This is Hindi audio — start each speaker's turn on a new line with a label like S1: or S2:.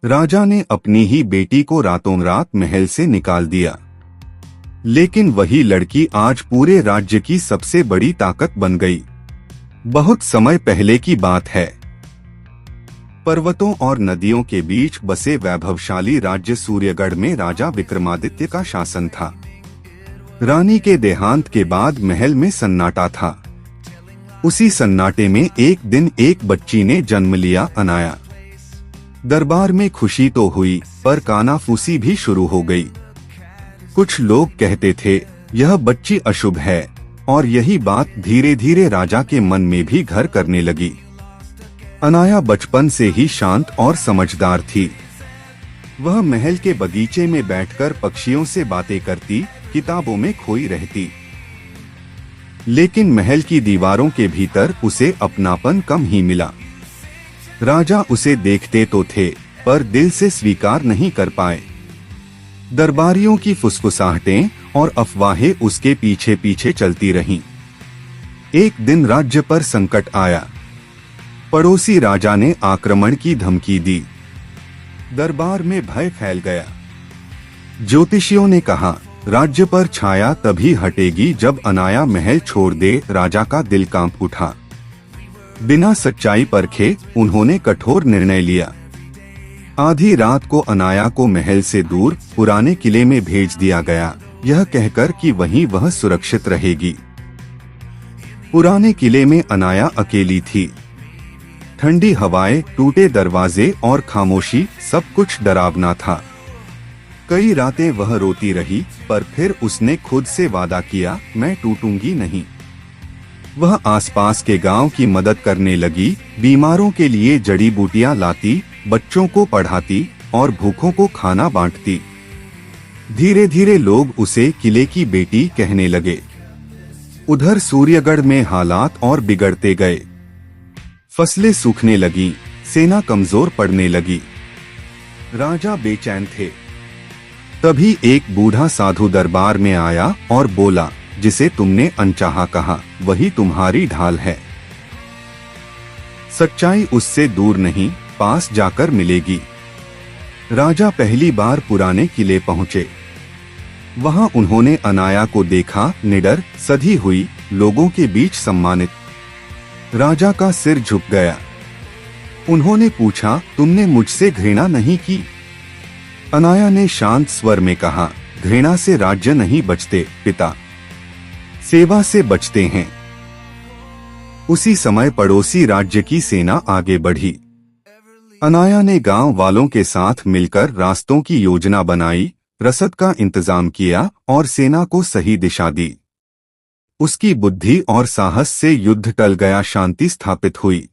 S1: राजा ने अपनी ही बेटी को रातों रात महल से निकाल दिया, लेकिन वही लड़की आज पूरे राज्य की सबसे बड़ी ताकत बन गई। बहुत समय पहले की बात है। पर्वतों और नदियों के बीच बसे वैभवशाली राज्य सूर्यगढ़ में राजा विक्रमादित्य का शासन था। रानी के देहांत के बाद महल में सन्नाटा था। उसी सन्नाटे में एक दिन एक बच्ची ने जन्म लिया, अनाया। दरबार में खुशी तो हुई, पर कानाफूसी भी शुरू हो गई। कुछ लोग कहते थे यह बच्ची अशुभ है, और यही बात धीरे धीरे राजा के मन में भी घर करने लगी। अनाया बचपन से ही शांत और समझदार थी। वह महल के बगीचे में बैठकर पक्षियों से बातें करती, किताबों में खोई रहती। लेकिन महल की दीवारों के भीतर उसे अपनापन कम ही मिला। राजा उसे देखते तो थे, पर दिल से स्वीकार नहीं कर पाए। दरबारियों की फुसफुसाहटें और अफवाहें उसके पीछे पीछे चलती रहीं। एक दिन राज्य पर संकट आया। पड़ोसी राजा ने आक्रमण की धमकी दी। दरबार में भय फैल गया। ज्योतिषियों ने कहा, राज्य पर छाया तभी हटेगी जब अनाया महल छोड़ दे। राजा का दिल कांप उठा। बिना सच्चाई परखे उन्होंने कठोर निर्णय लिया। आधी रात को अनाया को महल से दूर पुराने किले में भेज दिया गया, यह कहकर कि वहीं वह सुरक्षित रहेगी। पुराने किले में अनाया अकेली थी। ठंडी हवाएं, टूटे दरवाजे और खामोशी, सब कुछ डरावना था। कई रातें वह रोती रही, पर फिर उसने खुद से वादा किया, मैं टूटूंगी नहीं। वह आसपास के गांव की मदद करने लगी, बीमारों के लिए जड़ी बूटियां लाती, बच्चों को पढ़ाती और भूखों को खाना बांटती। धीरे धीरे लोग उसे किले की बेटी कहने लगे। उधर सूर्यगढ़ में हालात और बिगड़ते गए। फसलें सूखने लगी, सेना कमजोर पड़ने लगी। राजा बेचैन थे। तभी एक बूढ़ा साधु दरबार में आया और बोला, जिसे तुमने अनचाहा कहा, वही तुम्हारी ढाल है। सच्चाई उससे दूर नहीं, पास जाकर मिलेगी। राजा पहली बार पुराने किले पहुंचे। वहां उन्होंने अनाया को देखा, निडर, सधी हुई, लोगों के बीच सम्मानित। राजा का सिर झुक गया। उन्होंने पूछा, तुमने मुझसे घृणा नहीं की? अनाया ने शांत स्वर में कहा, घृणा से राज्य नहीं बचते पिता, सेवा से बचते हैं। उसी समय पड़ोसी राज्य की सेना आगे बढ़ी। अनाया ने गांव वालों के साथ मिलकर रास्तों की योजना बनाई, रसद का इंतजाम किया और सेना को सही दिशा दी। उसकी बुद्धि और साहस से युद्ध टल गया, शांति स्थापित हुई।